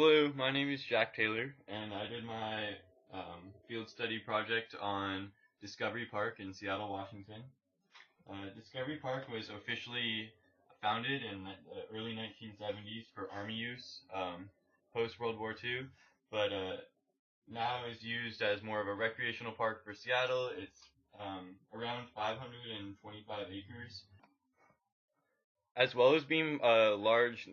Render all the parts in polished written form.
Hello, my name is Jack Taylor, and I did my field study project on Discovery Park in Seattle, Washington. Discovery Park was officially founded in the early 1970s for Army use, post-World War II, but now is used as more of a recreational park for Seattle. It's around 525 acres. As well as being a large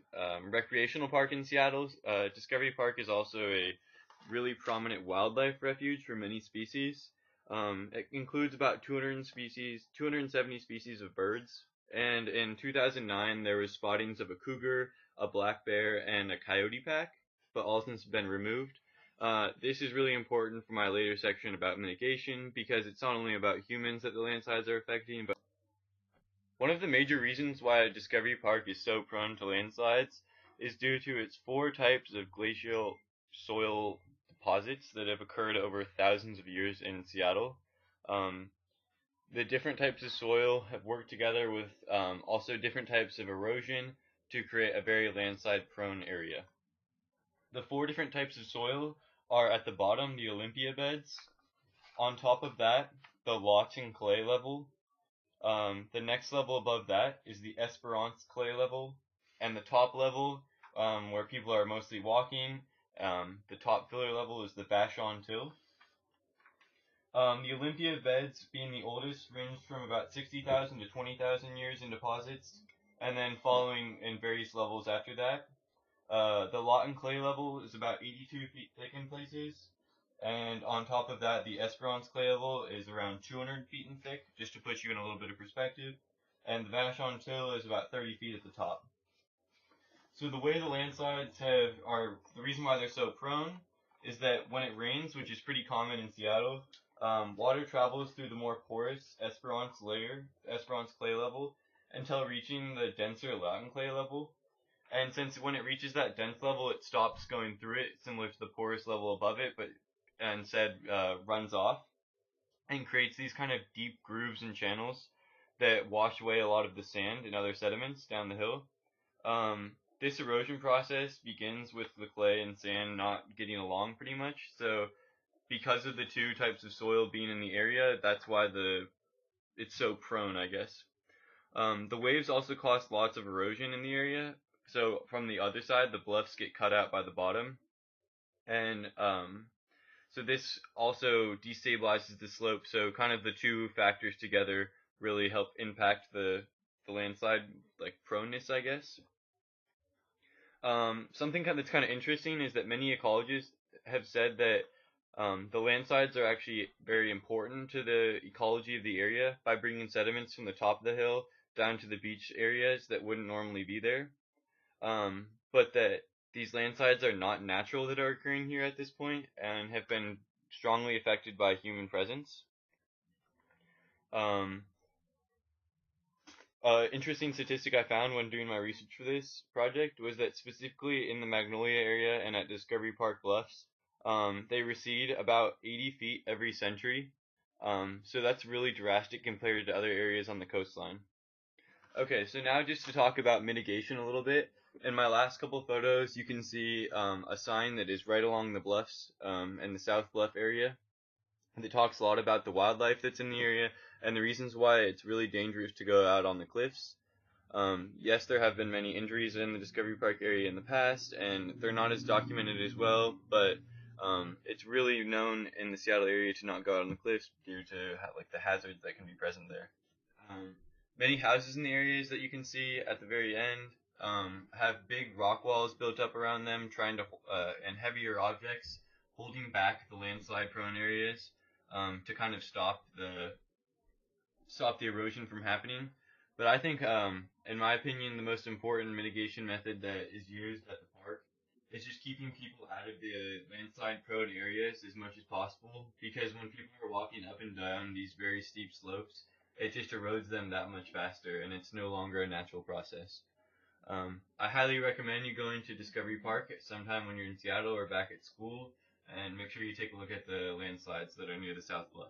recreational park in Seattle, Discovery Park is also a really prominent wildlife refuge for many species. It includes about 270 species of birds, and in 2009 there was spottings of a cougar, a black bear, and a coyote pack, but all since been removed. This is really important for my later section about mitigation because it's not only about humans that the landslides are affecting, but one of the major reasons why Discovery Park is so prone to landslides is due to its four types of glacial soil deposits that have occurred over thousands of years in Seattle. The different types of soil have worked together with also different types of erosion to create a very landslide prone area. The four different types of soil are at the bottom, the Olympia beds. On top of that, the lots and clay level. The next level above that is the Esperance clay level, and the top level, where people are mostly walking, the top filler level is the Vashon Till. The Olympia beds being the oldest ranged from about 60,000 to 20,000 years in deposits, and then following in various levels after that. The lot and clay level is about 82 feet thick in places. And on top of that, the Esperance clay level is around 200 feet in thick, just to put you in a little bit of perspective. And the Vashon Till is about 30 feet at the top. So the way the landslides the reason why they're so prone is that when it rains, which is pretty common in Seattle, water travels through the more porous Esperance clay level, until reaching the denser Latin clay level. And since when it reaches that dense level, it stops going through it, similar to the porous level above it, but instead runs off and creates these kind of deep grooves and channels that wash away a lot of the sand and other sediments down the hill. This erosion process begins with the clay and sand not getting along pretty much. So because of the two types of soil being in the area, that's why it's so prone, I guess. The waves also cause lots of erosion in the area. So from the other side, the bluffs get cut out by the bottom. And so this also destabilizes the slope, so kind of the two factors together really help impact the landslide proneness, I guess. Something that's kind of interesting is that many ecologists have said that the landslides are actually very important to the ecology of the area by bringing sediments from the top of the hill down to the beach areas that wouldn't normally be there. But that these landslides are not natural that are occurring here at this point and have been strongly affected by human presence. Interesting statistic I found when doing my research for this project was that specifically in the Magnolia area and at Discovery Park Bluffs, they recede about 80 feet every century. So that's really drastic compared to other areas on the coastline. Okay, so now just to talk about mitigation a little bit. In my last couple photos, you can see a sign that is right along the bluffs in the South Bluff area. And it talks a lot about the wildlife that's in the area and the reasons why it's really dangerous to go out on the cliffs. Yes, there have been many injuries in the Discovery Park area in the past, and they're not as documented as well, but it's really known in the Seattle area to not go out on the cliffs due to the hazards that can be present there. Many houses in the areas that you can see at the very end have big rock walls built up around them, and heavier objects holding back the landslide prone areas to kind of stop the erosion from happening. But I think, in my opinion, the most important mitigation method that is used at the park is just keeping people out of the landslide prone areas as much as possible, because when people are walking up and down these very steep slopes, it just erodes them that much faster, and it's no longer a natural process. I highly recommend you going to Discovery Park at sometime when you're in Seattle or back at school, and make sure you take a look at the landslides that are near the South Bluff.